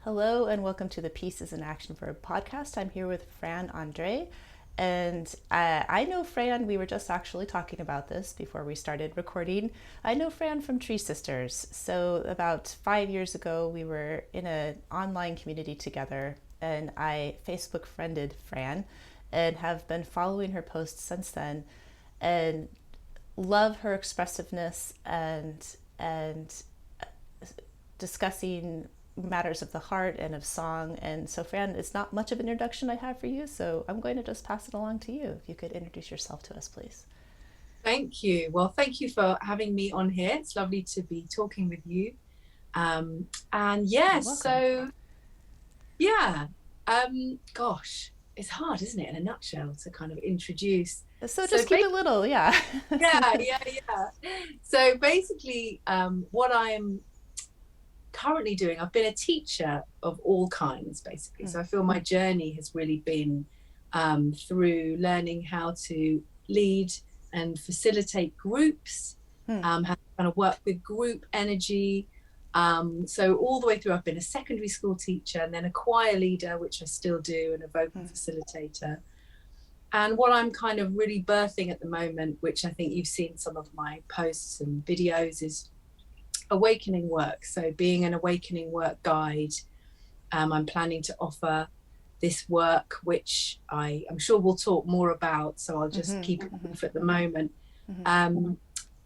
Hello and welcome to the Pieces in Action Verb podcast. I'm here with Fran, André, and I know Fran. We were just actually talking about this before we started recording. I know Fran from Tree Sisters. So about 5 years ago, we were in an online community together, and I Facebook friended Fran, and have been following her posts since then, and love her expressiveness and discussing matters of the heart and of song. And so, Fran, it's not much of an introduction I have for you, so I'm going to just pass it along to you. If you could introduce yourself to us, please. Thank you. Well, thank you for having me on here. It's lovely to be talking with you. And You're yes, welcome. so yeah, gosh, it's hard, isn't it, in a nutshell, to kind of introduce. So So just keep ba- it little, yeah. yeah. So basically, what I'm currently doing, I've been a teacher of all kinds, basically. So I feel my journey has really been through learning how to lead and facilitate groups, how to kind of work with group energy. So all the way through, I've been a secondary school teacher and then a choir leader, which I still do, and a vocal facilitator. And what I'm kind of really birthing at the moment, which I think you've seen some of my posts and videos, is awakening work. So being an awakening work guide, I'm planning to offer this work, which I'm sure we'll talk more about. So I'll just keep it brief at the moment.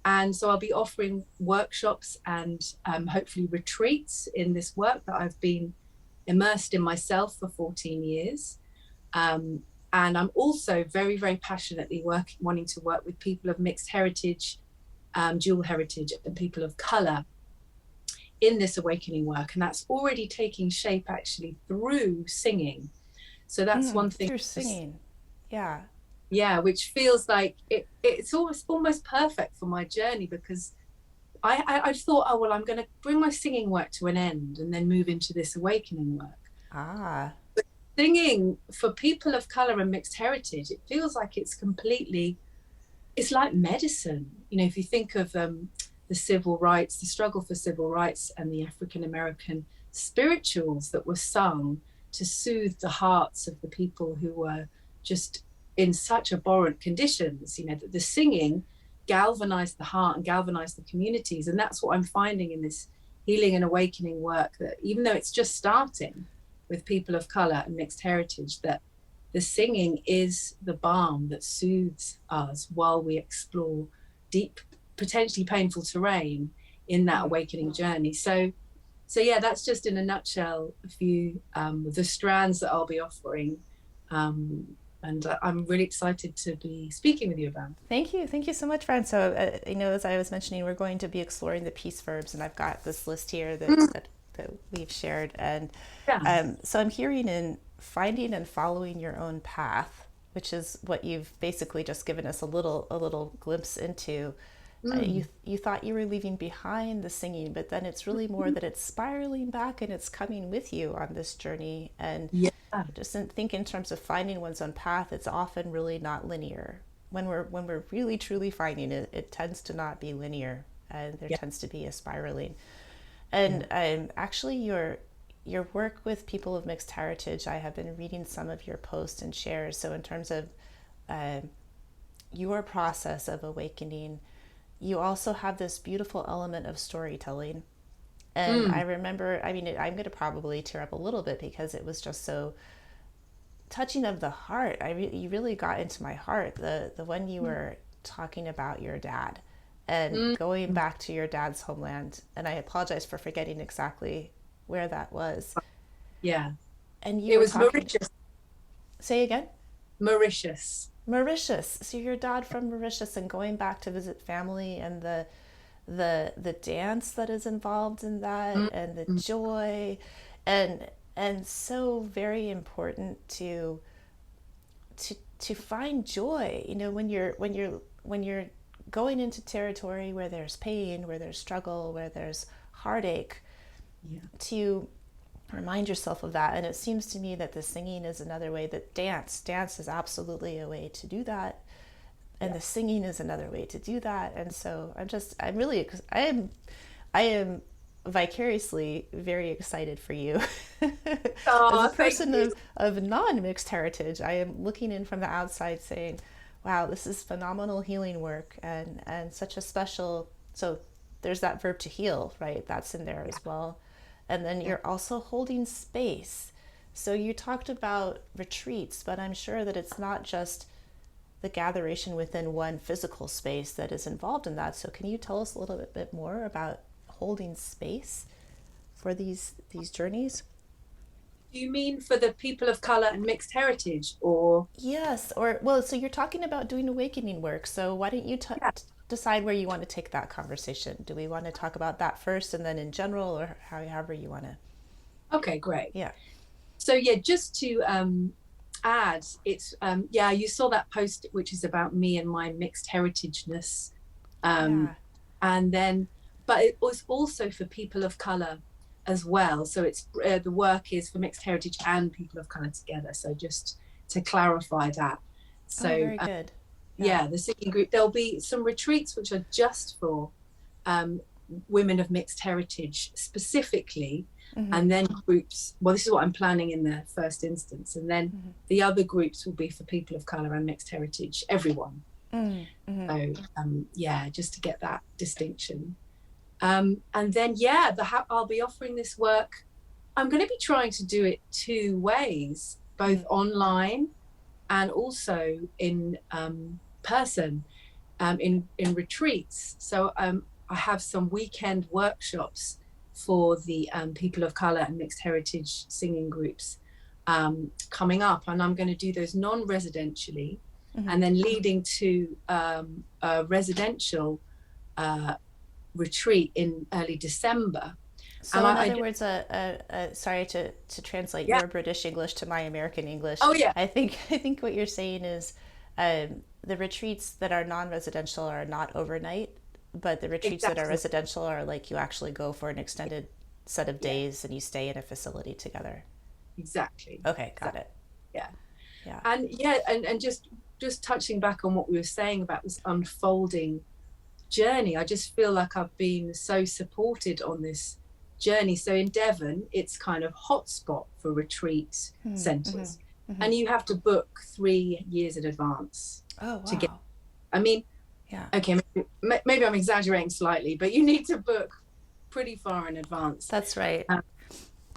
And so I'll be offering workshops and hopefully retreats in this work that I've been immersed in myself for 14 years. And I'm also very, very passionately wanting to work with people of mixed heritage, dual heritage, and people of colour in this awakening work. And that's already taking shape actually through singing. So that's one thing. Through singing, yeah. Yeah, which feels like it's almost perfect for my journey, because I thought, oh well, I'm going to bring my singing work to an end and then move into this awakening work. Ah. Singing for people of color and mixed heritage, it feels like it's like medicine. You know, if you think of the civil rights, the struggle for civil rights, and the African American spirituals that were sung to soothe the hearts of the people who were just in such abhorrent conditions, you know, that the singing galvanized the heart and galvanized the communities. And that's what I'm finding in this healing and awakening work, that even though it's just starting with people of color and mixed heritage, that the singing is the balm that soothes us while we explore deep, potentially painful terrain in that awakening journey. So yeah, that's just in a nutshell a few of the strands that I'll be offering. And I'm really excited to be speaking with you about. Thank you. Thank you so much, Fran. So, as I was mentioning, we're going to be exploring the piece verbs, and I've got this list here that we've shared. And Yeah. so I'm hearing in finding and following your own path, which is what you've basically just given us a little glimpse into. You thought you were leaving behind the singing, but then it's really more that it's spiraling back and it's coming with you on this journey. And Yeah. just think in terms of finding one's own path, it's often really not linear. When we're really truly finding it, it tends to not be linear, and there Yeah. tends to be a spiraling. And actually, your work with people of mixed heritage, I have been reading some of your posts and shares. So in terms of your process of awakening, you also have this beautiful element of storytelling. And I remember, I mean, I'm going to probably tear up a little bit because it was just so touching of the heart. You really got into my heart. The when you were talking about your dad and going back to your dad's homeland. And I apologize for forgetting exactly where that was. Yeah. And you It were was talking, Mauritius. say again? Mauritius. Mauritius. So your dad from Mauritius, and going back to visit family, and the dance that is involved in that, and the joy, and so very important to find joy, when you're going into territory where there's pain, where there's struggle, where there's heartache, Yeah. to remind yourself of that. And it seems to me that the singing is another way, that dance is absolutely a way to do that, and Yeah. the singing is another way to do that. And so I am vicariously very excited for you. As a Oh, thank person you. of non-mixed heritage, I am looking in from the outside saying, wow, this is phenomenal healing work, and such a special, so there's that verb to heal, right? That's in there Yeah, as well. And then yeah. you're also holding space. So you talked about retreats, but I'm sure that it's not just the gatheration within one physical space that is involved in that. So can you tell us a little bit more about holding space for these journeys? Do you mean for the people of color and mixed heritage, or? Yes, or well, so you're talking about doing awakening work. So why don't you Yeah. decide where you want to take that conversation? Do we want to talk about that first and then in general, or however you want to? Okay, great. Yeah. So yeah, just to add, it's yeah, you saw that post which is about me and my mixed heritageness, um, Yeah. and then, but it was also for people of color as well. So it's the work is for mixed heritage and people of color together. So just to clarify that. Oh, So very good. Yeah. yeah, the singing group. There'll be some retreats which are just for um, women of mixed heritage specifically, Mm-hmm. and then groups. Well, this is what I'm planning in the first instance, and then Mm-hmm. the other groups will be for people of color and mixed heritage, everyone. Mm-hmm. So yeah, just to get that distinction. And then yeah, I'll be offering this work. I'm going to be trying to do it two ways, both Mm-hmm. online and also in person, in retreats. So I have some weekend workshops for the people of color and mixed heritage singing groups coming up, and I'm going to do those non-residentially, Mm-hmm. and then leading to a residential uh, retreat in early December. So, And in I other words, sorry to translate yeah, your British English to my American English. oh yeah, I think what you're saying is the retreats that are non-residential are not overnight, but the retreats that are exactly, residential are like you actually go for an extended set of yeah, days and you stay in a facility together. exactly, Okay, got exactly, it. yeah. Yeah. And yeah, and just touching back on what we were saying about this unfolding journey, I just feel like I've been so supported on this journey. So in Devon, it's kind of hotspot for retreat Mm-hmm. centres, Mm-hmm. and you have to book 3 years in advance Oh, to get. wow. I mean, Yeah. okay, maybe I'm exaggerating slightly, but you need to book pretty far in advance. That's right. Um,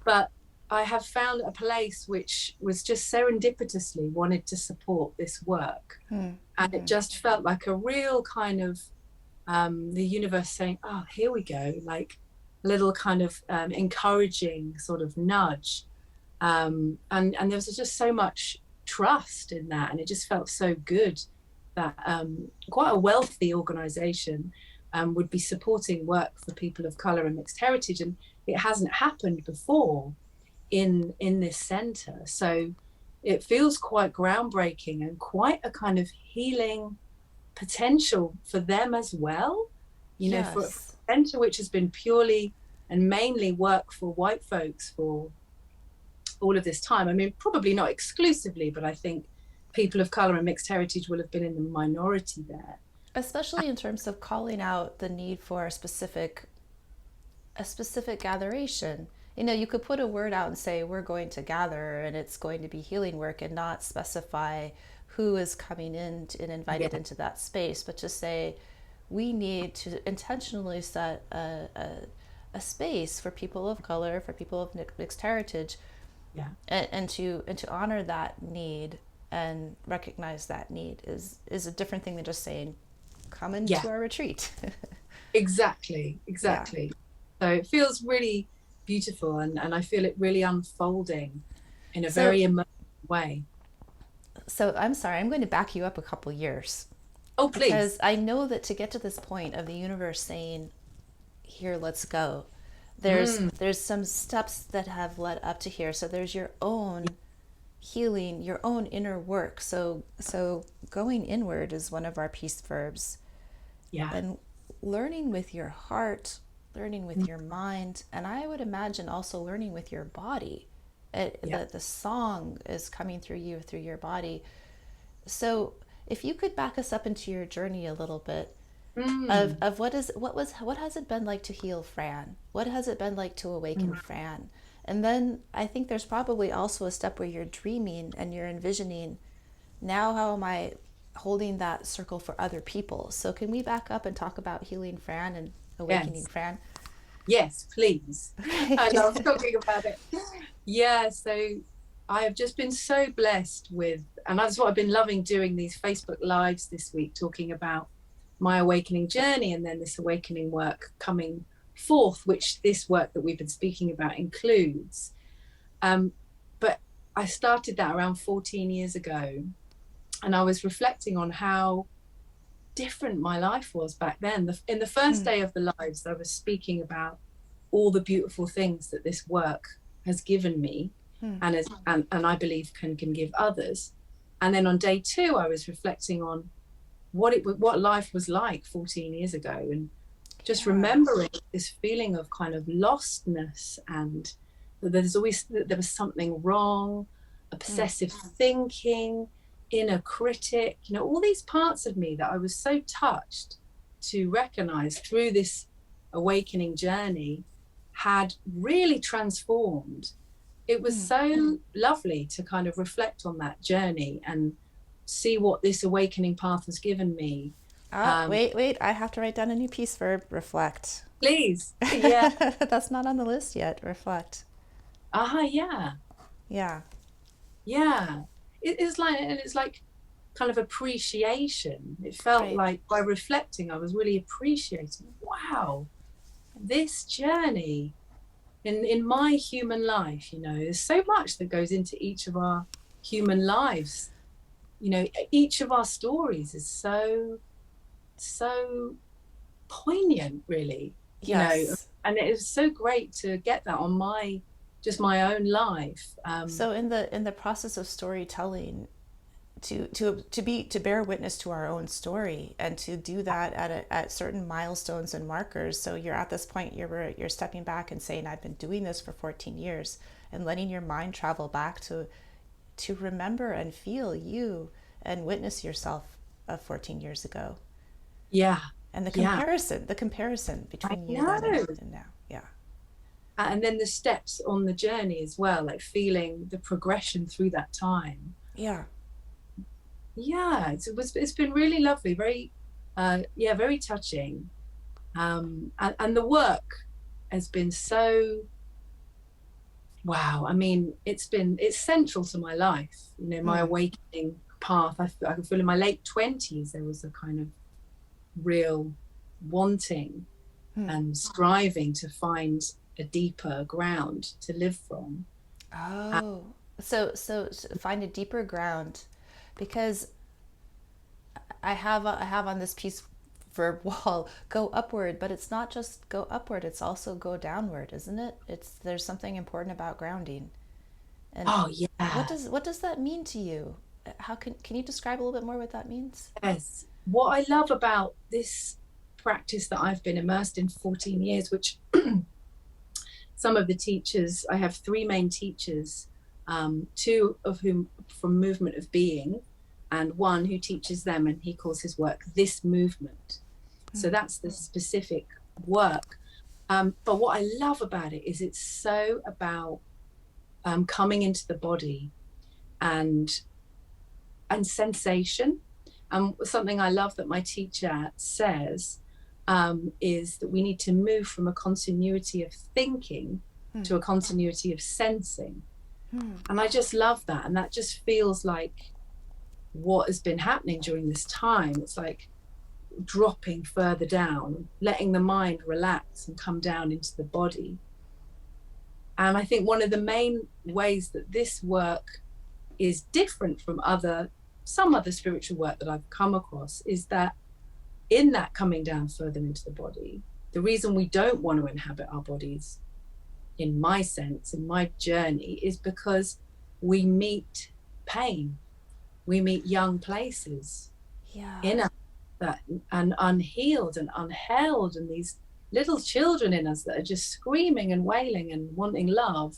but I have found a place which was just serendipitously wanted to support this work, and it Mm-hmm. just felt like a real kind of the universe saying, "Oh, here we go," like a little kind of encouraging sort of nudge, and there was just so much trust in that, and it just felt so good that quite a wealthy organisation would be supporting work for people of colour and mixed heritage, and it hasn't happened before in this centre, so it feels quite groundbreaking and quite a kind of healing potential for them as well. You know, for a Yes. centre which has been purely and mainly work for white folks for all of this time. I mean, probably not exclusively, but I think people of colour and mixed heritage will have been in the minority there. Especially in terms of calling out the need for a specific gatheration. You know, you could put a word out and say we're going to gather and it's going to be healing work and not specify who is coming in and invited Yeah, into that space, but just say we need to intentionally set a space for people of color, for people of mixed heritage, yeah, and to honor that need and recognize that need is a different thing than just saying come yeah, into our retreat. exactly, Yeah. exactly. So it feels really beautiful, and I feel it really unfolding in a So very emotional way. so I'm sorry, I'm going to back you up a couple years Oh, because please. I know that to get to this point of the universe saying, "Here, let's go," there's Mm, there's some steps that have led up to here. So there's your own healing, your own inner work. So going inward is one of our peace verbs, yeah, and learning with your heart, learning with your mind, and I would imagine also learning with your body. yeah. The song is coming through you through your body. So if you could back us up into your journey a little bit, Mm. of what has it been like to heal Fran? What has it been like to awaken Mm. Fran? And then I think there's probably also a step where you're dreaming and you're envisioning, now how am I holding that circle for other people? So can we back up and talk about healing Fran and awakening Yes. Fran? Yes, please. I Okay. love talking about it. Yeah, so I have just been so blessed with, and that's what I've been loving doing these Facebook Lives this week, talking about my awakening journey and then this awakening work coming forth, which this work that we've been speaking about includes. But I started that around 14 years ago, and I was reflecting on how different my life was back then. In the first day of the lives, I was speaking about all the beautiful things that this work has given me, and I believe can give others. And then on day two, I was reflecting on what life was like 14 years ago, and just Yeah. remembering this feeling of kind of lostness, and that there was something wrong, obsessive thinking, inner critic, all these parts of me that I was so touched to recognize through this awakening journey had really transformed. It was so lovely to kind of reflect on that journey and see what this awakening path has given me. Wait, I have to write down a new piece. Verb, reflect. Please. Yeah. That's not on the list yet. Reflect. Yeah. Yeah. Yeah. It's like kind of appreciation. It felt Right. like by reflecting, I was really appreciating, wow, this journey in my human life. There's so much that goes into each of our human lives. Each of our stories is so poignant, really. Yes. And it is so great to get that on my own life. So in the process of storytelling, to bear witness to our own story and to do that at certain milestones and markers. So you're at this point, you're stepping back and saying, I've been doing this for 14 years, and letting your mind travel back to remember and feel you and witness yourself of 14 years ago. Yeah. And Yeah. the comparison I between you then know. and now. Yeah. And then the steps on the journey as well, like feeling the progression through that time. Yeah. Yeah, it's been really lovely, very very touching. And the work has been so, wow. I mean, it's central to my life, my awakening path. I feel in my late 20s there was a kind of real wanting and striving to find a deeper ground to live from. Oh, so find a deeper ground, because I have on this piece verb wall, go upward, but it's not just go upward, it's also go downward, isn't it? There's something important about grounding. And Oh yeah. what does that mean to you? How can you describe a little bit more what that means? Yes. What I love about this practice that I've been immersed in 14 years, which some of the teachers, I have three main teachers, two of whom from Movement of Being, and one who teaches them, and he calls his work This Movement. So that's the specific work. But what I love about it is it's so about coming into the body and sensation. Something I love that my teacher says is that we need to move from a continuity of thinking to a continuity of sensing. And I just love that. And that just feels like what has been happening during this time. It's like dropping further down, letting the mind relax and come down into the body. And I think one of the main ways that this work is different from some other spiritual work that I've come across is that in that coming down further into the body, the reason we don't want to inhabit our bodies, in my sense, in my journey, is because we meet pain. We meet young places in us and unhealed and unheld, and these little children in us that are just screaming and wailing and wanting love.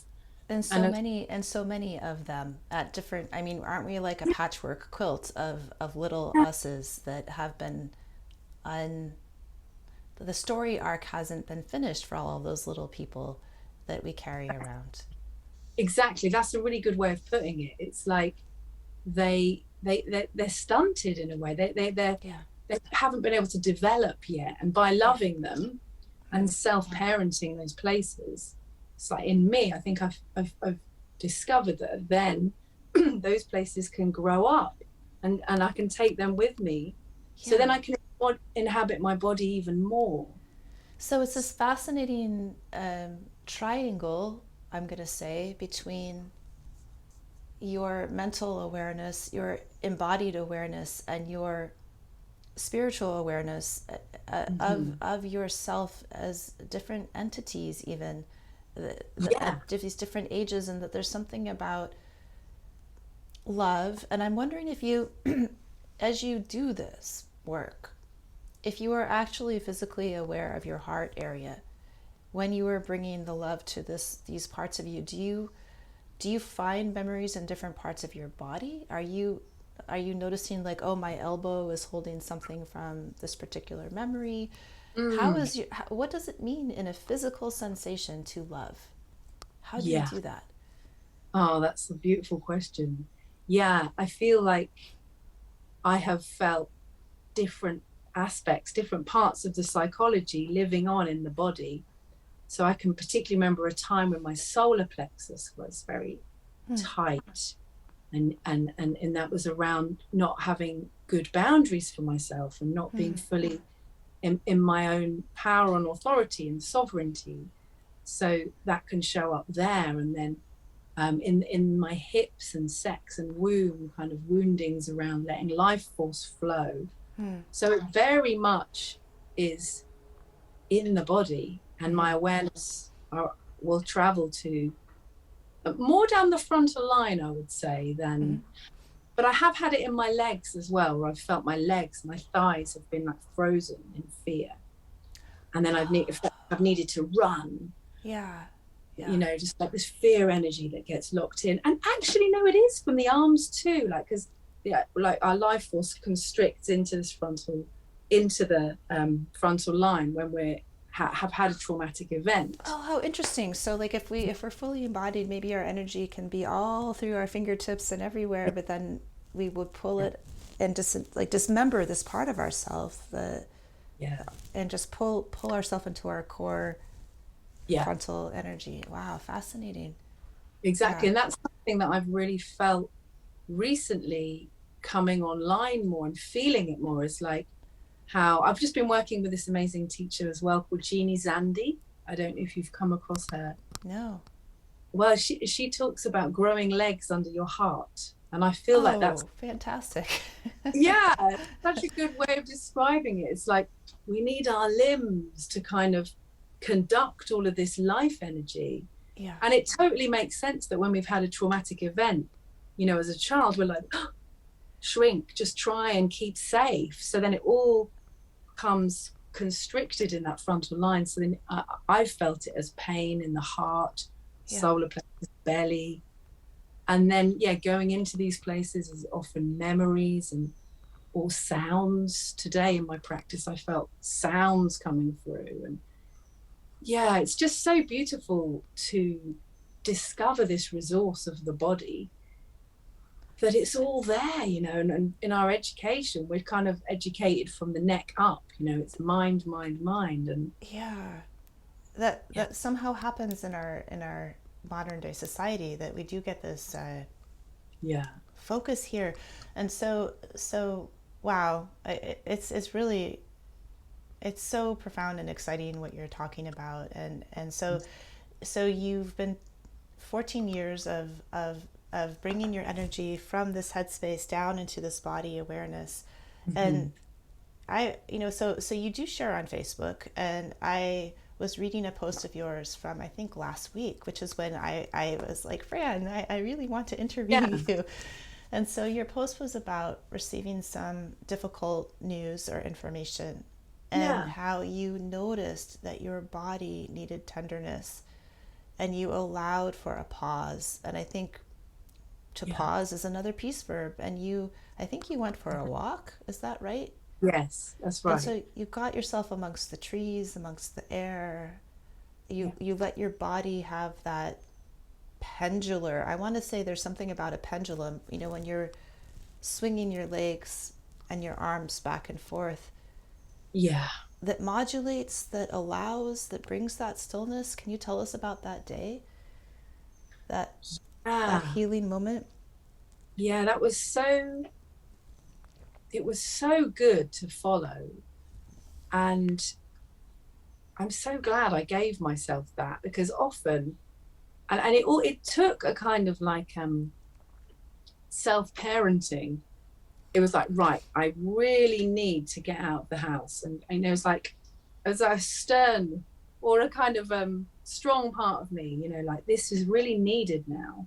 And so many of them at different, I mean, aren't we like a patchwork quilt of little us's that have been the story arc hasn't been finished for all of those little people that we carry around. Exactly. That's a really good way of putting it. It's like they're stunted in a way. Yeah. They haven't been able to develop yet. And by Yeah. loving them and self-parenting those places, it's like in me, I think I've discovered that then those places can grow up, and I can take them with me. So then Yeah. I can inhabit my body even more. So it's this fascinating triangle, I'm going to say, between your mental awareness, your embodied awareness, and your spiritual awareness of yourself as different entities, even Yeah. at these different ages, and that there's something about love. And I'm wondering if you, as you do this work, if you are actually physically aware of your heart area when you are bringing the love to these parts of you. Do you find memories in different parts of your body? Are you noticing, like, oh, my elbow is holding something from this particular memory? Mm, What does it mean in a physical sensation to love? How do you yeah. do that? Oh, that's a beautiful question. Yeah, I feel like I have felt different aspects, different parts of the psychology living on in the body. So I can particularly remember a time when my solar plexus was very tight, and that was around not having good boundaries for myself and not being fully in my own power and authority and sovereignty. So that can show up there, and then in my hips and sex and womb, kind of woundings around letting life force flow. So it very much is in the body, and my awareness will travel to more down the frontal line, I would say, than. But I have had it in my legs as well, where I've felt my legs, my thighs have been like frozen in fear, and then I've needed to run. Yeah. You Yeah. know, just like this fear energy that gets locked in. And actually, no, it is from the arms too, like, because yeah, like our life force constricts into the frontal line when we have had a traumatic event. Oh, how interesting. So, like, if we're fully embodied, maybe our energy can be all through our fingertips and everywhere, but then we would pull Yeah, it and dismember this part of ourselves, yeah, and just pull ourselves into our core yeah, frontal energy. Wow, fascinating. exactly. Yeah. And that's something that I've really felt recently, coming online more and feeling it more, is like how I've just been working with this amazing teacher as well called Jeannie Zandi. I don't know if you've come across her. No. Well, she talks about growing legs under your heart, and I feel like that's, Oh, fantastic. yeah, such a good way of describing it. It's like we need our limbs to kind of conduct all of this life energy. Yeah. And it totally makes sense that when we've had a traumatic event, you know, as a child, we're like, oh, shrink, just try and keep safe. So then it all comes constricted in that frontal line. So then I felt it as pain in the heart, Yeah. solar plexus, belly. And then, yeah, going into these places is often memories and or sounds. Today in my practice, I felt sounds coming through. And yeah, it's just so beautiful to discover this resource of the body, that it's all there, you know. And in our education, we're kind of educated from the neck up, you know, it's mind, mind, mind. And Yeah. That yeah, that somehow happens in our modern day society, that we do get this yeah, focus here. And so wow, it's really, it's so profound and exciting what you're talking about. And so you've been 14 years of bringing your energy from this headspace down into this body awareness. mm-hmm. And so you do share on Facebook, and I was reading a post of yours from, I think, last week, which is when I was like, Fran, I really want to interview Yeah, you. And so your post was about receiving some difficult news or information, and yeah, how you noticed that your body needed tenderness, and you allowed for a pause. And I think to yeah. pause is another peace verb. And I think you went for a walk. Is that right? Yes, that's And right. so you got yourself amongst the trees, amongst the air. Yeah. You let your body have that pendular. I want to say there's something about a pendulum, when you're swinging your legs and your arms back and forth, Yeah. that modulates, that allows, that brings that stillness. Can you tell us about that day? That that Ah, healing moment? yeah, it was so good to follow. And I'm so glad I gave myself that, because often, and it took a kind of like self-parenting. It was like, right, I really need to get out of the house. And it was like, as a stern or a kind of strong part of me, like this is really needed now.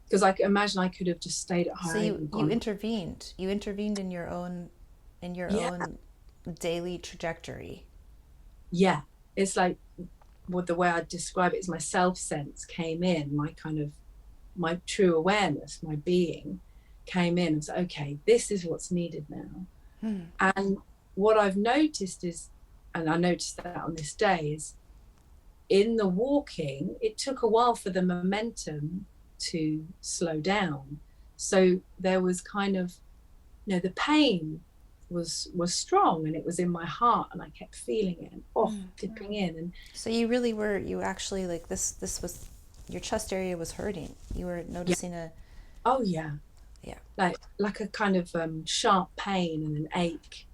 Because I imagine I could have just stayed at So home you and you gone, intervened. You intervened in your own yeah, daily trajectory. yeah. It's like, what the way I describe it is my self sense came in, my kind of my true awareness, my being came in and said, okay, this is what's needed now. And what I've noticed is, and I noticed that on this day, is in the walking, it took a while for the momentum to slow down. So there was kind of, the pain was strong, and it was in my heart, and I kept feeling it and dipping in. And So you actually, like, this was, your chest area was hurting. You were yeah, noticing a, oh yeah, yeah. like a kind of sharp pain and an ache.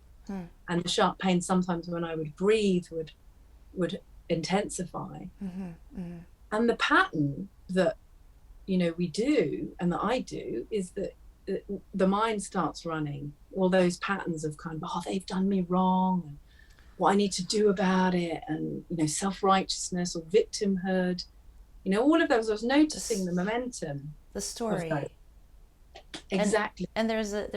And the sharp pain sometimes when I would breathe would intensify. And the pattern that we do, and that I do, is that the mind starts running all those patterns of kind of, oh, they've done me wrong, and what I need to do about it, and self-righteousness or victimhood, all of those. I was noticing This the momentum the of those. story. and Exactly. and there's a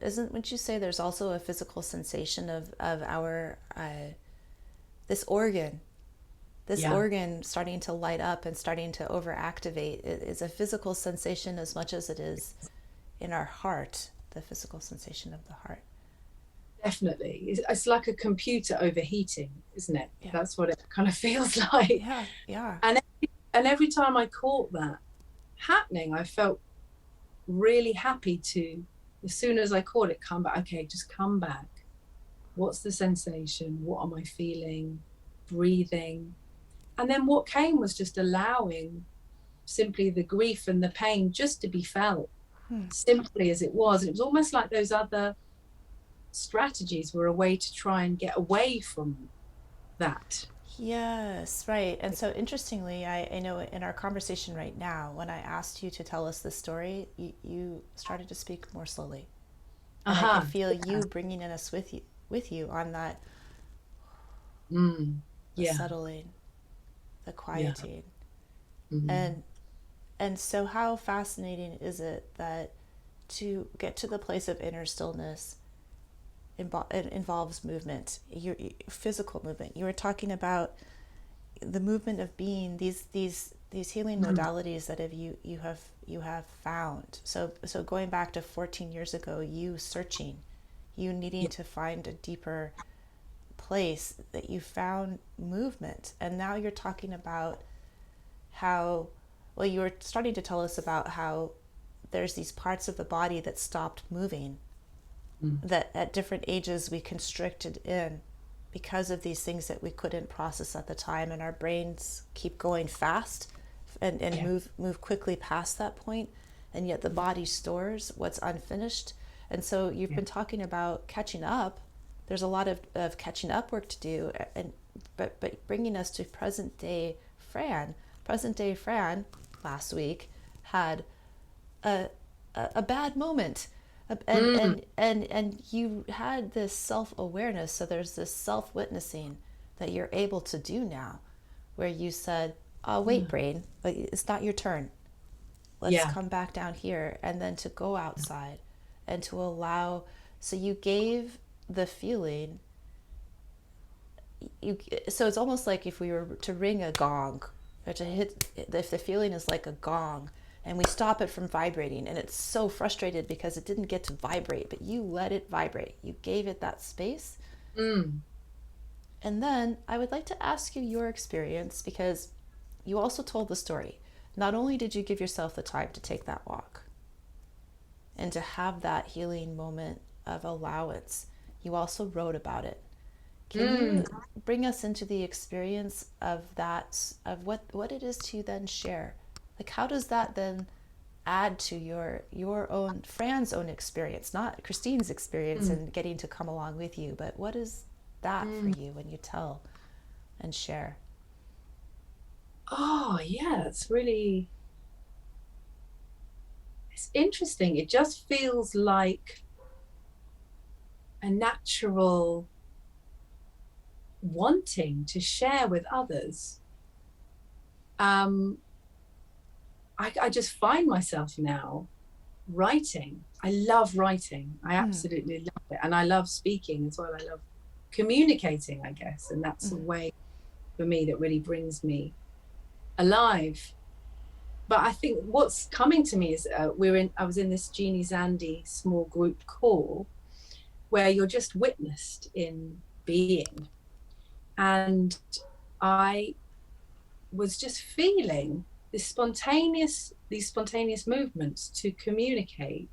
isn't, wouldn't you say there's also a physical sensation of our this organ this Yeah, organ starting to light up and starting to overactivate? It is a physical sensation as much as it is in our heart, the physical sensation of the heart. definitely. It's like a computer overheating, isn't it? Yeah, That's what it kind of feels like. yeah, yeah. And every time I caught that happening, I felt really happy to, as soon as I caught it, come back. Okay, just come back. What's the sensation? What am I feeling? Breathing. And then what came was just allowing simply the grief and the pain just to be felt, simply as it was. And it was almost like those other strategies were a way to try and get away from that. Yes, right. And so interestingly, I know in our conversation right now, when I asked you to tell us this story, you started to speak more slowly. And I could Aha. feel you bringing in us with you on that, Mm. the Yeah. settling, the Yeah. quieting. Mm. And and so how fascinating is it that to get to the place of inner stillness it involves movement, your physical movement. You were talking about the movement of being, these healing Mm. modalities that you have found. So going back to 14 years ago, you searching, you needing Yeah. to find a deeper place, that you found movement. And now you're talking about how, well, you were starting to tell us about how there's these parts of the body that stopped moving, Mm. that at different ages we constricted in because of these things that we couldn't process at the time, and our brains keep going fast and Yeah. move quickly past that point, and yet the body stores what's unfinished. And so you've Yeah. been talking about catching up. There's a lot of catching up work to do, and but bringing us to present day Fran last week had a a bad moment. and Mm. and and you had this self-awareness, so there's this self-witnessing that you're able to do now, where you said, oh wait, brain, but it's not your turn, let's Yeah. come back down here, and then to go outside and to allow. So you gave the feeling, so it's almost like if we were to ring a gong, or to hit, if the feeling is like a gong, and we stop it from vibrating, and it's so frustrated because it didn't get to vibrate, but you let it vibrate. You gave it that space. Mm. And then I would like to ask you your experience, because you also told the story. Not only did you give yourself the time to take that walk and to have that healing moment of allowance, you also wrote about it. Can you Mm. bring us into the experience of that, of what it is to then share? Like, how does that then add to your own, Fran's own experience, not Christine's experience Mm. and getting to come along with you, but what is that for Mm. you when you tell and share? Oh, yeah, it's interesting. It just feels like a natural wanting to share with others. I just find myself now writing. I love writing. I absolutely love it. And I love speaking as well. I love communicating, I guess. And that's a way for me that really brings me alive. But I think what's coming to me is I was in this Jeannie Zandy small group call where you're just witnessed in being. And I was just feeling these spontaneous movements to communicate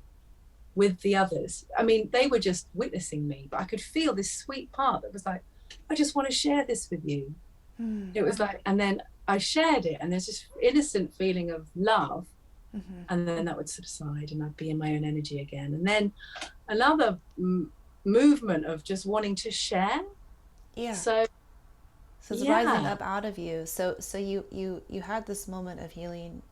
with the others. I mean, they were just witnessing me, but I could feel this sweet part that was like, I just want to share this with you. It was like, and then I shared it, and there's this innocent feeling of love, and then that would subside, and I'd be in my own energy again. And then another movement of just wanting to share. Yeah. So So it's rising yeah. up out of you. So you had this moment of healing,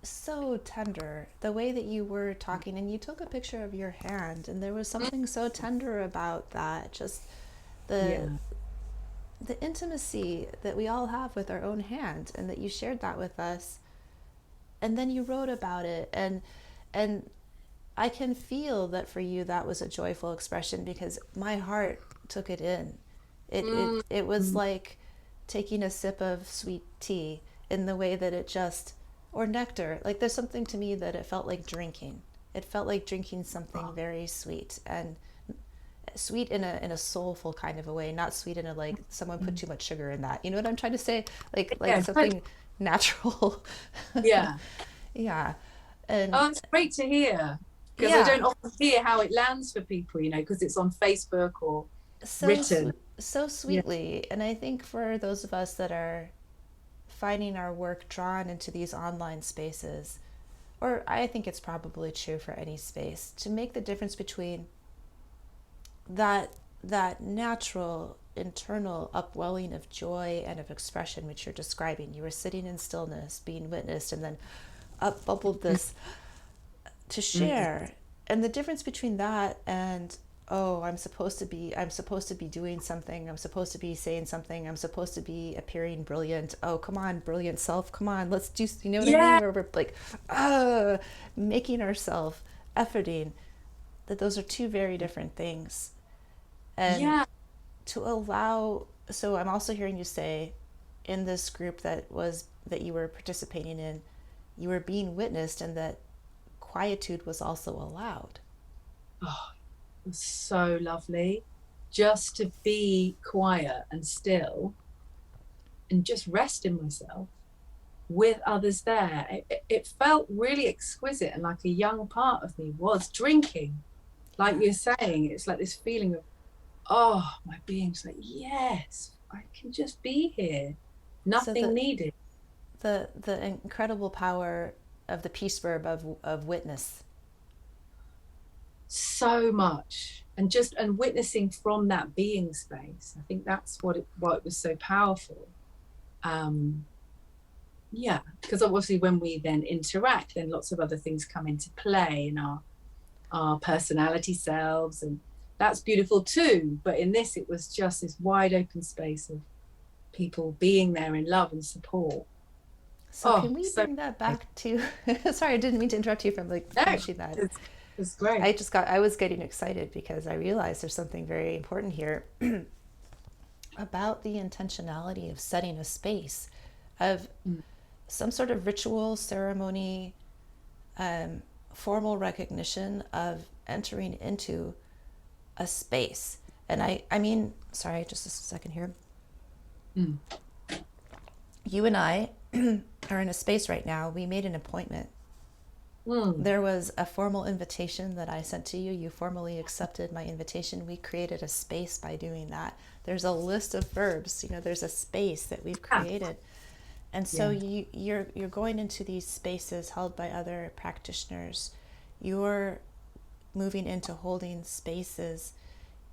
so tender. The way that you were talking, and you took a picture of your hand, and there was something so tender about that. Just the Yeah. the intimacy that we all have with our own hand, and that you shared that with us. And then you wrote about it, and I can feel that for you that was a joyful expression, because my heart took it in. It was Mm. like taking a sip of sweet tea, in the way that it just, or nectar. Like, there's something to me that it felt like drinking. It felt like drinking something very sweet, and sweet in a soulful kind of a way, not sweet in a, like, someone put too much sugar in that. You know what I'm trying to say? Like Yeah, something natural. yeah. Yeah. And Oh, it's great to hear, because I yeah, don't often hear how it lands for people, because it's on Facebook or so written. so Yeah. sweetly. And I think for those of us that are finding our work drawn into these online spaces, or I think it's probably true for any space, to make the difference between that natural internal upwelling of joy and of expression, which you're describing. You were sitting in stillness, being witnessed, and then up bubbled this to Mm. share. And the difference between that and, oh, I'm supposed to be doing something, I'm supposed to be saying something, I'm supposed to be appearing brilliant, oh come on, brilliant self, come on, let's do, you know what I mean, Yeah. where we're like, uh making ourselves efforting, that those are two very different things. And Yeah. to allow, so I'm also hearing you say, in this group that you were participating in, you were being witnessed, and that quietude was also allowed. Oh, it was so lovely just to be quiet and still and just rest in myself with others there. It felt really exquisite, and like a young part of me was drinking. Like Yeah. you're saying, it's like this feeling of, oh, my being's like, yes, I can just be here. So Nothing needed. the incredible power of the peace verb of witness. So much. And witnessing from that being space. I think that's what was so powerful. Um, yeah, because obviously when we then interact, then lots of other things come into play in our personality selves, and that's beautiful too. But in this, it was just this wide open space of people being there in love and support. So Oh, can we so bring that back to, sorry, I didn't mean to interrupt you from, like, no, finishing that. it's great. I was getting excited because I realized there's something very important here about the intentionality of setting a space, of Mm. some sort of ritual ceremony, formal recognition of entering into a space. And I mean, sorry, just a second here. Mm. You and I are in a space right now. We made an appointment. Mm. There was a formal invitation that I sent to you. You formally accepted my invitation. We created a space by doing that. There's a list of verbs. There's a space that we've created. And so Yeah. you're going into these spaces held by other practitioners. You're moving into holding spaces.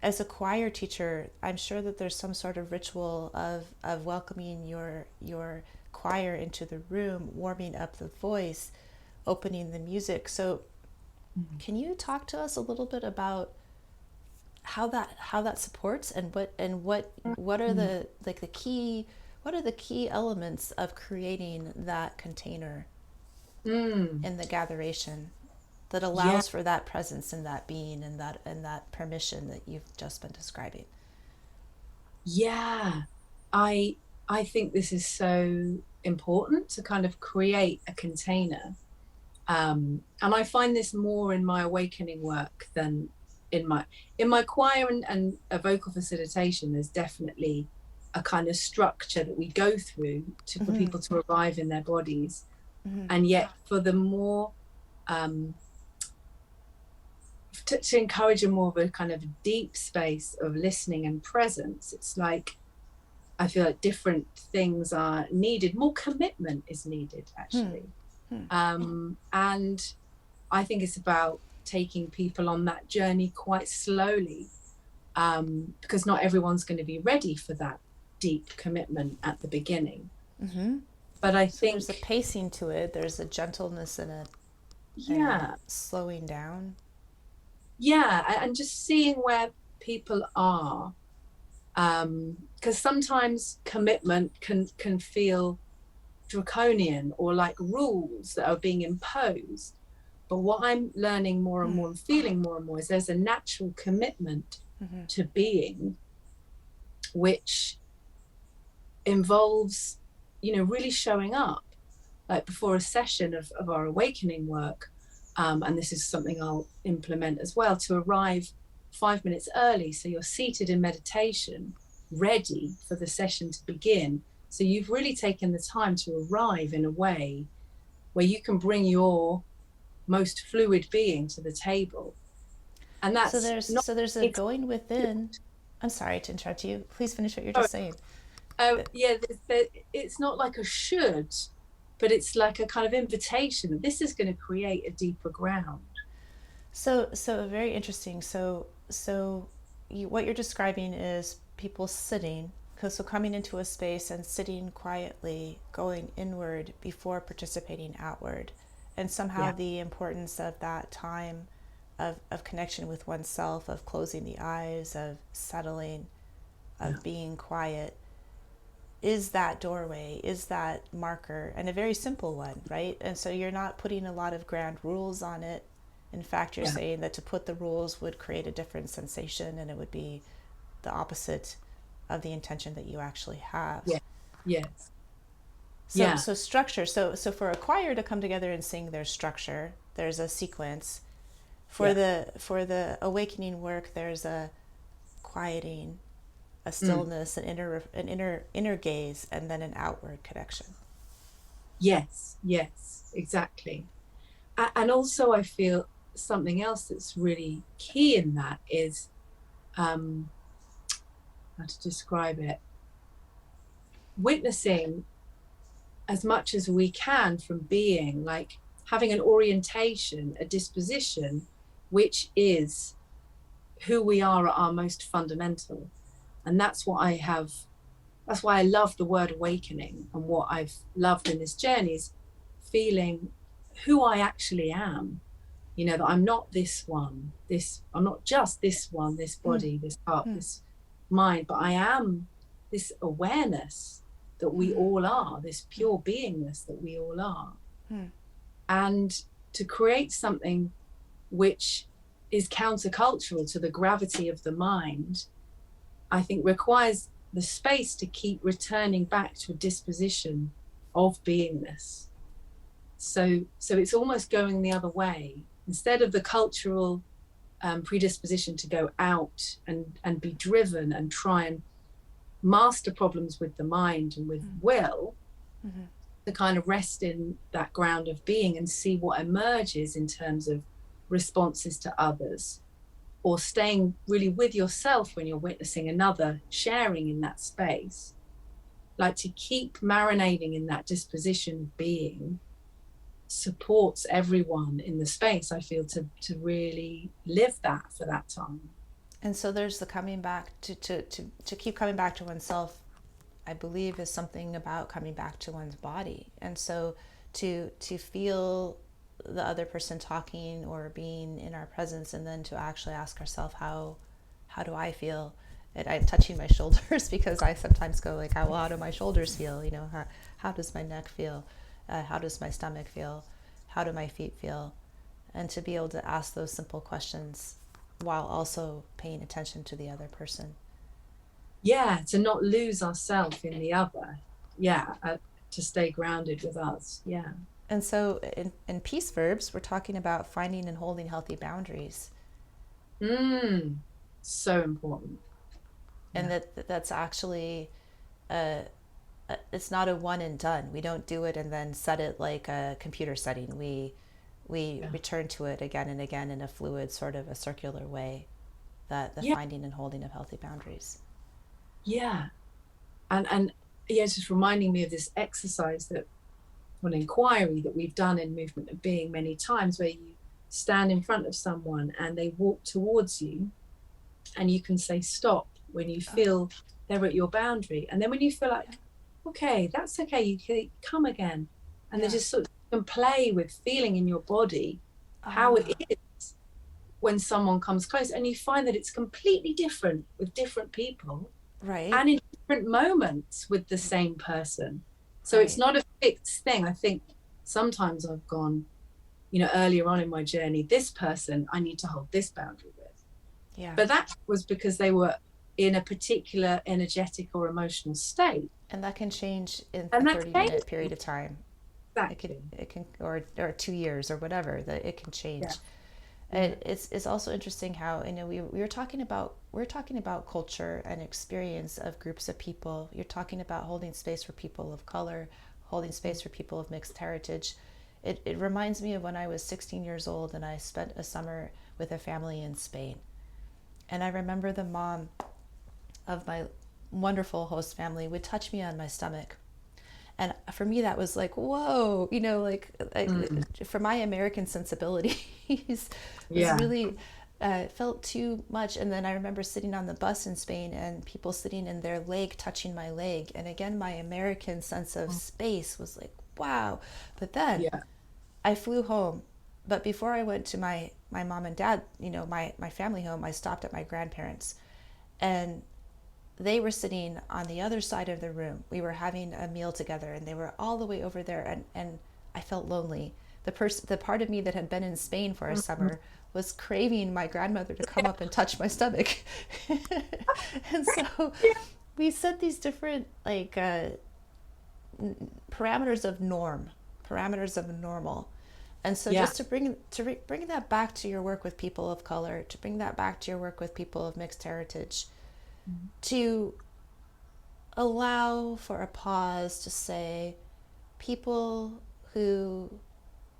As a choir teacher, I'm sure that there's some sort of ritual of welcoming your choir into the room, warming up the voice, opening the music. So can you talk to us a little bit about how that supports, and what are Mm. the like the key what are the key elements of creating that container Mm. in the gatheration that Yeah. allows for that presence and that being and that permission that you've just been describing? Yeah. I I think this is so important to kind of create a container. And I find this more in my awakening work than in my choir and a vocal facilitation. There's definitely a kind of structure that we go through for Mm-hmm. people to arrive in their bodies. Mm-hmm. And yet for the more um, to encourage a more of a kind of deep space of listening and presence, it's like I feel like different things are needed. More commitment is needed, actually. And I think it's about taking people on that journey quite slowly, because not everyone's going to be ready for that deep commitment at the beginning. Mm-hmm. But I So there's a think, pacing to it. There's a gentleness and a yeah, slowing down. yeah, and just seeing where people are, because sometimes commitment can feel draconian or like rules that are being imposed. But what I'm learning more and more and feeling more and more is there's a natural commitment Mm-hmm. to being, which involves, really showing up. Like before a session of our awakening work, and this is something I'll implement as well, to arrive 5 minutes early. So you're seated in meditation, ready for the session to begin. So you've really taken the time to arrive in a way where you can bring your most fluid being to the table. And So that's there's not, so there's a it's going within. I'm sorry to interrupt you. Please finish what you're sorry, just saying. yeah, it's not like a should, but it's like a kind of invitation. This is going to create a deeper ground. So very interesting. What you're describing is people sitting, because so coming into a space and sitting quietly, going inward before participating outward, and somehow Yeah, the importance of that time of connection with oneself, of closing the eyes, of settling, yeah, of being quiet, is that doorway, is that marker, and a very simple one, right? And so you're not putting a lot of grand rules on it. In fact, you're yeah, saying that to put the rules would create a different sensation, and it would be the opposite of the intention that you actually have. yeah, yes, So, yeah, so structure. So for a choir to come together and sing, there's structure. There's a sequence. For yeah. the awakening work, there's a quieting, a Mm. stillness, an inner gaze, and then an outward connection. Yes, yes, exactly. And also, I feel something else that's really key in that is, um, how to describe it, witnessing as much as we can from being, like having an orientation, a disposition, which is who we are at our most fundamental. And that's why I love the word awakening. And what I've loved in this journey is feeling who I actually am. That I'm not this one, I'm not just this one, this body, this heart, this mind, but I am this awareness that we all are, this pure beingness that we all are. And to create something which is countercultural to the gravity of the mind, I think requires the space to keep returning back to a disposition of beingness. So it's almost going the other way. Instead of the cultural predisposition to go out and be driven and try and master problems with the mind and with will, Mm-hmm. to kind of rest in that ground of being and see what emerges in terms of responses to others, or staying really with yourself when you're witnessing another sharing in that space. Like, to keep marinating in that disposition of being supports everyone in the space, I feel, to really live that for that time. And so there's the coming back to keep coming back to oneself, I believe, is something about coming back to one's body. And so to feel the other person talking or being in our presence, and then to actually ask ourselves, how do I feel? And I'm touching my shoulders because I sometimes go like, how do my shoulders feel? You know, how does my neck feel? How does my stomach feel? How do my feet feel? And to be able to ask those simple questions while also paying attention to the other person. Yeah, to not lose ourselves in the other. Yeah, to stay grounded with us. Yeah. And so in peace verbs, we're talking about finding and holding healthy boundaries. So important. And that's actually it's not a one and done. We don't do it and then set it like a computer setting. We return to it again and again in a fluid, sort of a circular way. That the Yeah. finding and holding of healthy boundaries. Yeah. And yeah, it's just reminding me of this exercise, that an inquiry that we've done in Movement of Being many times, where you stand in front of someone and they walk towards you, and you can say stop when you feel they're at your boundary. And then when you feel like, okay, that's okay, you can come again. And they just sort of can play with feeling in your body how it is when someone comes close. And you find that it's completely different with different people, Right. and in different moments with the same person. So Right. it's not a fixed thing. I think sometimes I've gone, earlier on in my journey, this person I need to hold this boundary with. Yeah. But that was because they were in a particular energetic or emotional state. And that can change in And a that's 30-minute period of time. exactly. It can or 2 years or whatever, that it can change. Yeah. It's also interesting how, we were talking about culture and experience of groups of people. You're talking about holding space for people of color, holding space for people of mixed heritage. It reminds me of when I was 16 years old and I spent a summer with a family in Spain. And I remember the mom of my wonderful host family would touch me on my stomach. And for me, that was like, whoa, for my American sensibilities, was really felt too much. And then I remember sitting on the bus in Spain and people sitting in their leg touching my leg. And again, my American sense of space was like, wow. But then I flew home. But before I went to my mom and dad, my family home, I stopped at my grandparents. And they were sitting on the other side of the room. We were having a meal together and they were all the way over there, and I felt lonely. The part of me that had been in Spain for a summer was craving my grandmother to come up and touch my stomach. And so we set these different parameters of normal. And so just to bring that back to your work with people of color, to bring that back to your work with people of mixed heritage, to allow for a pause to say, people who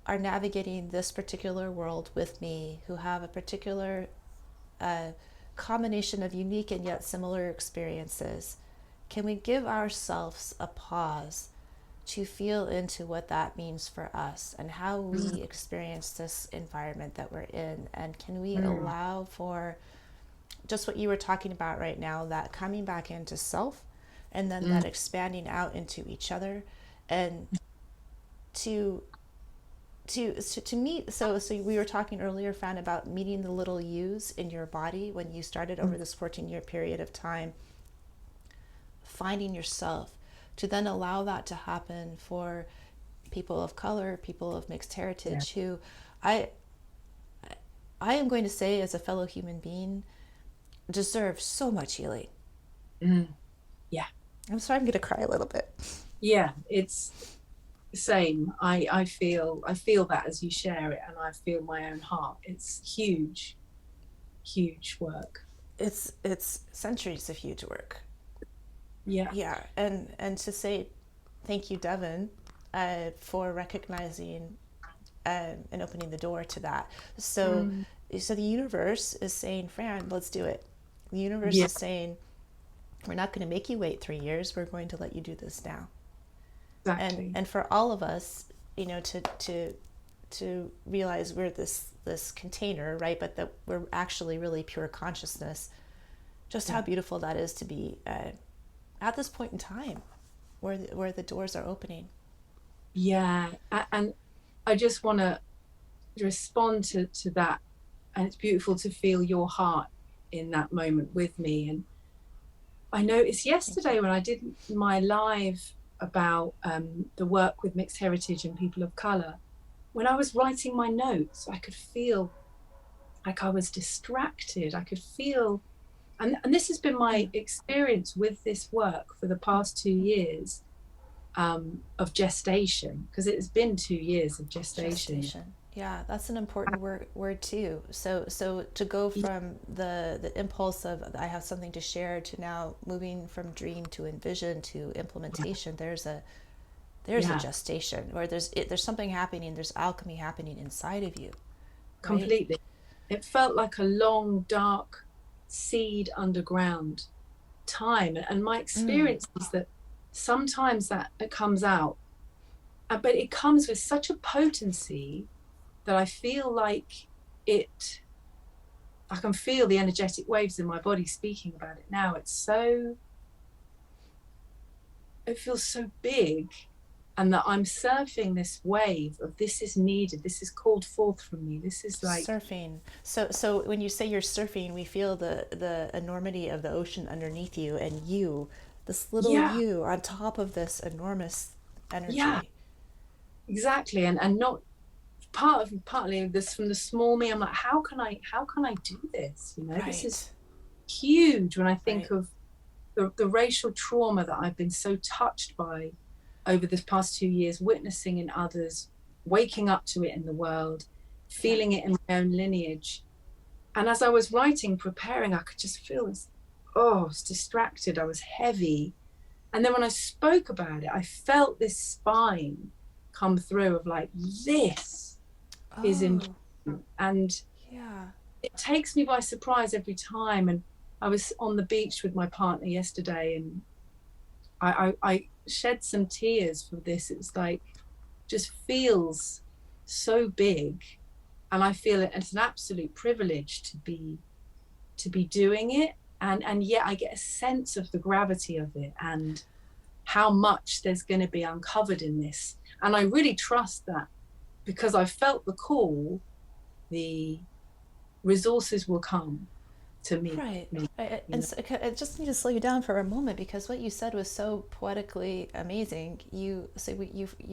are navigating this particular world with me, who have a particular combination of unique and yet similar experiences, can we give ourselves a pause to feel into what that means for us and how we experience this environment that we're in? And can we allow for just what you were talking about right now, that coming back into self, and then that expanding out into each other, and to meet. So we were talking earlier, Fran, about meeting the little yous in your body when you started over this 14-year period of time, finding yourself, to then allow that to happen for people of color, people of mixed heritage, who I am going to say, as a fellow human being, deserve so much healing. Yeah. I'm sorry, I'm going to cry a little bit. Yeah, it's Same. I feel that as you share it, and I feel my own heart. It's huge, huge work. It's centuries of huge work. Yeah. Yeah, and to say thank you, Devin, for recognizing and opening the door to that. So, Mm. so the universe is saying, Fran, let's do it. The universe Yeah, is saying, we're not going to make you wait 3 years. We're going to let you do this now. exactly. And for all of us, you know, to realize we're this container, right? But that we're actually really pure consciousness. Just Yeah. how beautiful that is to be at this point in time, where the doors are opening. Yeah. And I just want to respond to that. And it's beautiful to feel your heart in that moment with me. And I noticed Thank you. yesterday when I did my live about the work with mixed heritage and people of color, when I was writing my notes, I could feel like I was distracted. I could feel, and this has been my experience with this work for the past 2 years of gestation, because it's been 2 years of gestation. Gestation. Yeah, that's an important word too. So to go from the impulse of I have something to share to now moving from dream to envision to implementation, there's a Yeah, gestation, or there's something happening, there's alchemy happening inside of you, right? completely. It felt like a long, dark seed underground time. And my experience is that sometimes that it comes out, but it comes with such a potency that I feel like it, I can feel the energetic waves in my body speaking about it now. It feels so big. And that I'm surfing this wave of this is needed, this is called forth from me. This is like, Surfing. So when you say you're surfing, we feel the enormity of the ocean underneath you, and you, this little yeah, you on top of this enormous yeah, energy. exactly. And not partly this from the small me. I'm like, how can I do this? This is Right. huge when I think Right. of the racial trauma that I've been so touched by over this past 2 years, witnessing in others, waking up to it in the world, Yeah. feeling it in my own lineage. And as I was writing, preparing, I could just feel this, oh, I was distracted. I was heavy. And then when I spoke about it, I felt this spine come through of like, this is Oh, important. And yeah. it takes me by surprise every time. And I was on the beach with my partner yesterday, and I shed some tears for this. It's like, just feels so big. And I feel it's an absolute privilege to be doing it. And yet I get a sense of the gravity of it and how much there's going to be uncovered in this. And I really trust that because I felt the call, the resources will come to meet Right. me. You And know? so, I just need to slow you down for a moment because what you said was so poetically amazing. You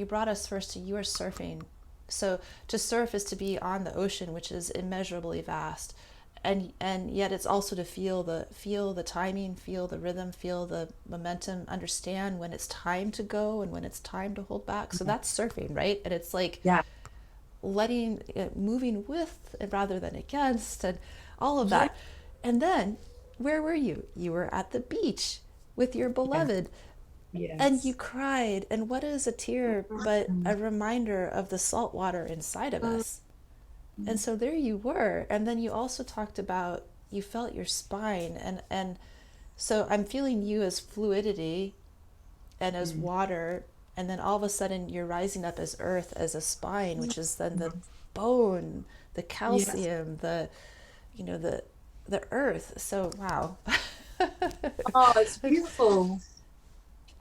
brought us first to you are surfing. So to surf is to be on the ocean, which is immeasurably vast, and yet it's also to feel the timing, feel the rhythm, feel the momentum, understand when it's time to go and when it's time to hold back. So that's surfing, right? And it's like Yeah, letting moving with rather than against and all of yeah, that. And then where were you? You were at the beach with your yeah, beloved, and you yes. cried. And what is a tear but a reminder of the salt water inside of us? And so there you were. And then you also talked about you felt your spine, and so I'm feeling you as fluidity and as water, and then all of a sudden you're rising up as earth, as a spine, which is then the bone, the Yes. calcium, the you know the earth. So wow. Oh, it's beautiful.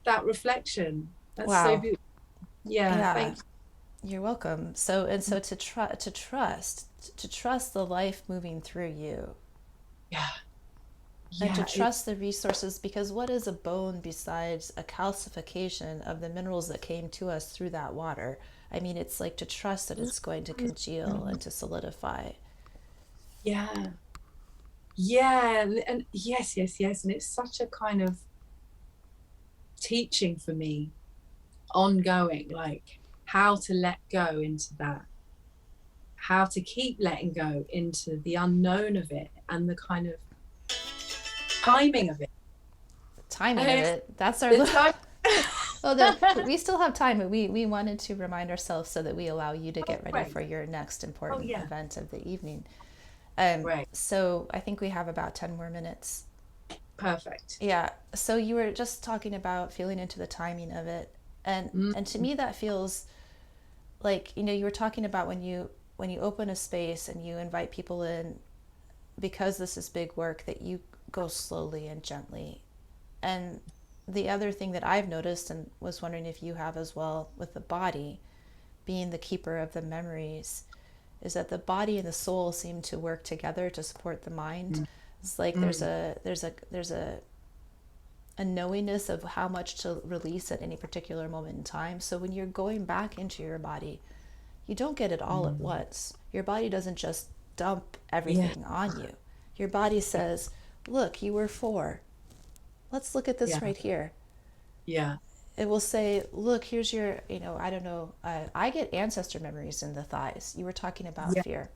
That reflection. That's so Wow. beautiful. Yeah, Yeah, thank you're welcome. So to trust the life moving through you, you. Yeah, and to yeah, trust the resources, because what is a bone besides a calcification of the minerals that came to us through that water? I mean, it's like to trust that it's going to congeal and to solidify. yeah, yeah, and yes, yes, yes. And it's such a kind of teaching for me, ongoing. Like, how to let go into that, how to keep letting go into the unknown of it and the kind of timing of it. Timing of it. That's our The little. time. Well, no, we still have time, but we wanted to remind ourselves so that we allow you to get ready Great. for your next Oh important yeah, event of the evening. great, So I think we have about 10 more minutes. perfect. Yeah. So you were just talking about feeling into the timing of it. And to me that feels like, you were talking about when you open a space and you invite people in, because this is big work, that you go slowly and gently. And the other thing that I've noticed, and was wondering if you have as well, with the body being the keeper of the memories, is that the body and the soul seem to work together to support the mind. It's like there's a knowingness of how much to release at any particular moment in time. So when you're going back into your body, you don't get it all at once. Your body doesn't just dump Yeah, everything on you. Your body says, look, you were 4. Let's look at this yeah, right here. yeah, It will say, look, here's your, I don't know, I get ancestor memories in the thighs. You were talking about yeah. fear.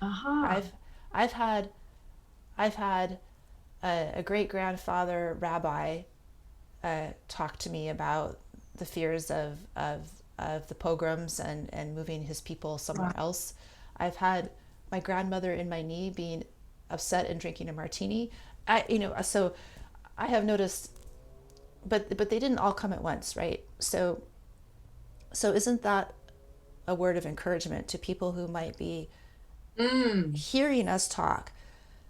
Aha. I've, I've had, I've had a great grandfather rabbi talk to me about the fears of the pogroms and moving his people somewhere Right. else. I've had my grandmother in my knee being upset and drinking a martini. So I have noticed, but they didn't all come at once, right? So isn't that a word of encouragement to people who might be Mm. hearing us talk?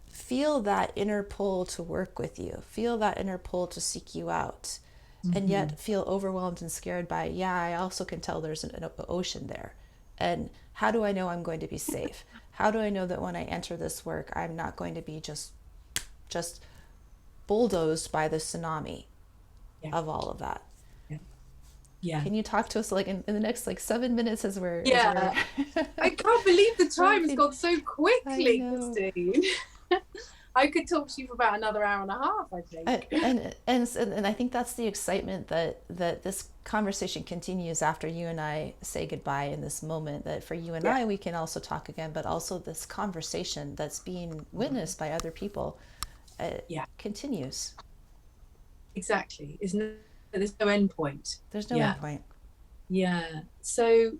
Feel that inner pull to work with you, feel that inner pull to seek you out, and Hmm. yet feel overwhelmed and scared by, yeah, I also can tell there's an ocean there. And how do I know I'm going to be safe? How do I know that when I enter this work, I'm not going to be just bulldozed by the tsunami Yeah, of all of that? yeah, yeah. Can you talk to us like in the next like 7 minutes as we're Yeah. I can't believe the time has wrapping? gone so I quickly, know. Christine. I could talk to you for about another hour and a half, I And, think. and and I think that's the excitement that this conversation continues after you and I say goodbye in this moment. That for you and Yeah, I, we can also talk again, but also this conversation that's being witnessed by other people yeah, continues. exactly. There's no end point. There's no Yeah, end point. yeah. So,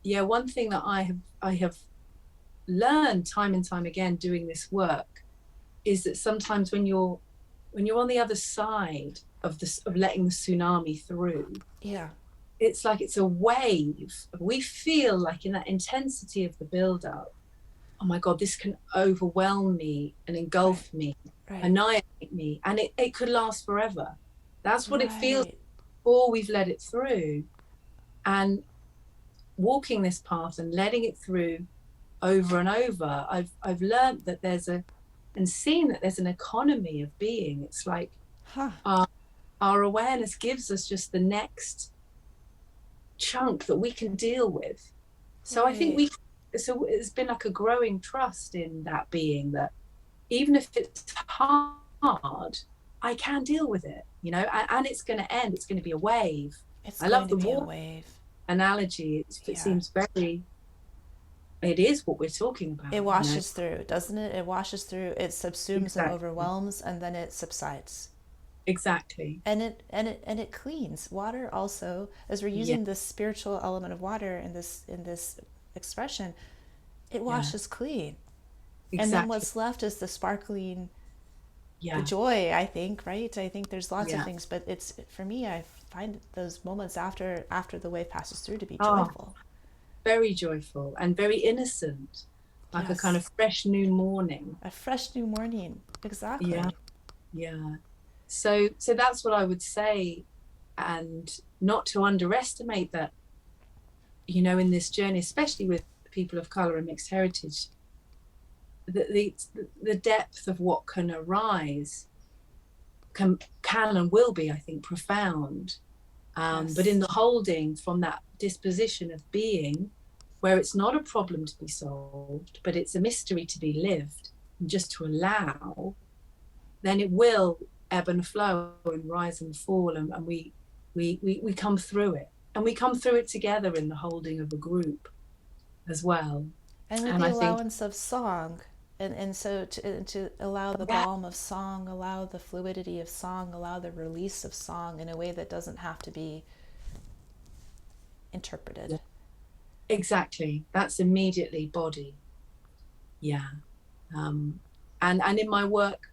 yeah, one thing that I have learned time and time again doing this work is that sometimes when you're on the other side of this of letting the tsunami through, Yeah. it's like it's a wave. We feel like in that intensity of the build up, oh my God, this can overwhelm me and Right. engulf me, Right. annihilate me, and it could last forever. That's what it feels Right. before we've let it through. And walking this path and letting it through over and over, I've learned that and seen that there's an economy of being. It's like Huh. our, our awareness gives us just the next chunk that we can deal with. So I think Right. so it's been like a growing trust in that being that even if it's hard, I can deal with it, and it's going to end. It's going to be a wave. It's I going love to the be a water wave. analogy. It Yeah. seems it is what we're talking It about. washes through, doesn't it? It washes through, it subsumes and Exactly. overwhelms, and then it subsides. Exactly. And it cleans. Water also, as we're Yeah. using this spiritual element of water in this expression, it Yeah. washes clean. And then Exactly. what's left is the sparkling, the Yeah. joy, I think, right? I think there's lots of Yeah. things, but it's, for me, I find those moments after the wave passes through to be Oh, joyful. very joyful and very innocent, like a kind Yes. of fresh new morning. A fresh new morning. Yeah. Exactly. Yeah. So that's what I would say, and not to underestimate that, in this journey, especially with people of color and mixed heritage, the depth of what can arise can and will be, I think, profound. But in Yes. the holding from that disposition of being, where it's not a problem to be solved, but it's a mystery to be lived, and just to allow, then it will ebb and flow and rise and fall, and we come through it. we come through it together in the holding of a group as well. And with And the I think, allowance of song, and so to allow the yeah, balm of song, allow the fluidity of song, allow the release of song in a way that doesn't have to be interpreted. exactly, that's immediately body. Yeah. um, and in my work,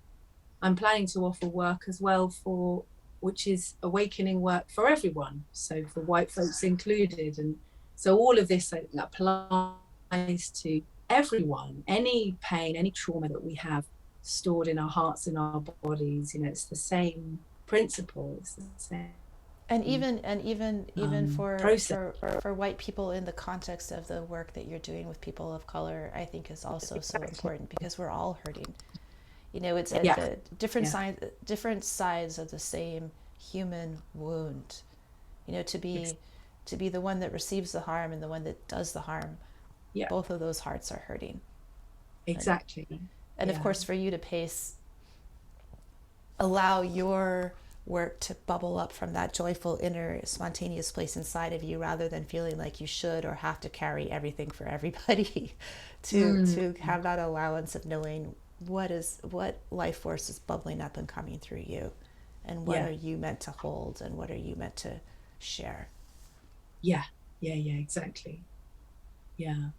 I'm planning to offer work as well for, which is awakening work for everyone, so for white folks included. And so all of this, I think, applies to everyone. Any pain, any trauma that we have stored in our hearts and our bodies, you know, it's the same principle, it's the same And even process. for white people, in the context of the work that you're doing with people of color, I think is also so important, because we're all hurting. You know, it's Yeah, the yeah, different sides of the same human wound. You know, to be the one that receives the harm and the one that does the harm, yeah, both of those hearts are hurting. And exactly. of Yeah, course, for you to allow your work to bubble up from that joyful inner spontaneous place inside of you, rather than feeling like you should or have to carry everything for everybody. To have that allowance of knowing what life force is bubbling up and coming through you, and what yeah, are you meant to hold, and what are you meant to share. yeah, yeah, yeah, exactly. Yeah.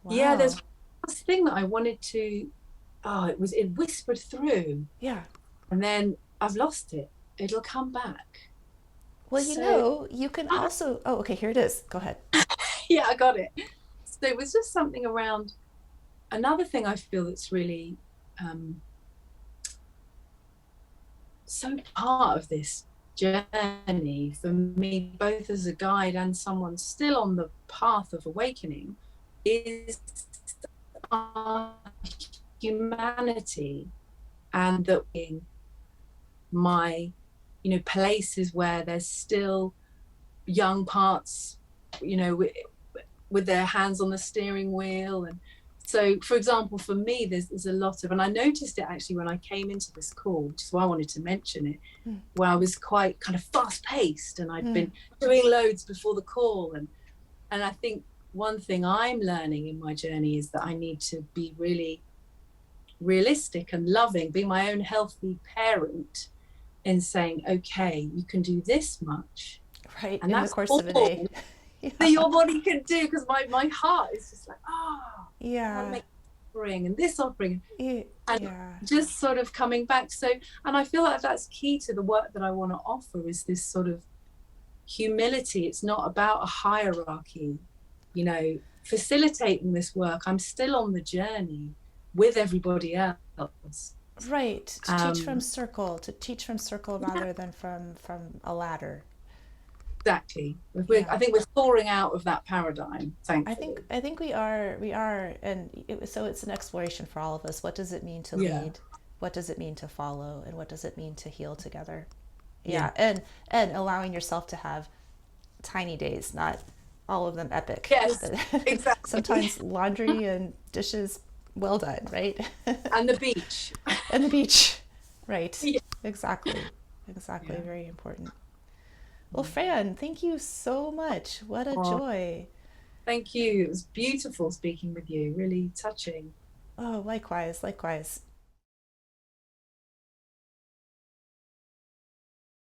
Yeah, there's Wow. one thing that I wanted to, oh, it whispered through, Yeah. and then I've lost it. It'll come back. Well, you So, know, you can also, oh, okay, here it is. Go ahead. yeah, I got it. So it was just something around another thing I feel that's really um, so part of this journey for me, both as a guide and someone still on the path of awakening, is our humanity, and that being my, you know, places where there's still young parts, you know, with their hands on the steering wheel. And so, for example, for me, there's a lot of, and I noticed it actually when I came into this call, which is why I wanted to mention it, where I was quite kind of fast paced, and I'd been doing loads before the call. And I think one thing I'm learning in my journey is that I need to be really realistic and loving, be my own healthy parent, in saying, okay, you can do this much, Right, and in the that's course of a day. all Yeah. that your body can do. Because my heart is just like, I want to Yeah. make offering and this offering, and Yeah. just sort of coming back. So, and I feel like that's key to the work that I want to offer, is this sort of humility. It's not about a hierarchy, you know, facilitating this work. I'm still on the journey with everybody else. Right, to teach from Um, circle, yeah, rather than from a ladder. exactly. Yeah. I think we're soaring out of that paradigm, thankfully. I think we are, and so it's an exploration for all of us. What does it mean to Yeah, lead? What does it mean to follow? And what does it mean to heal together? yeah. Yeah, and allowing yourself to have tiny days, not all of them epic. Yes, exactly. Sometimes laundry and dishes well done, right? And the beach. And the beach, right? Yeah, Exactly, exactly. yeah. Very important. Well, Fran, thank you so much. What a Oh, joy. thank you. It was beautiful speaking with you. Really touching. Oh, likewise, likewise.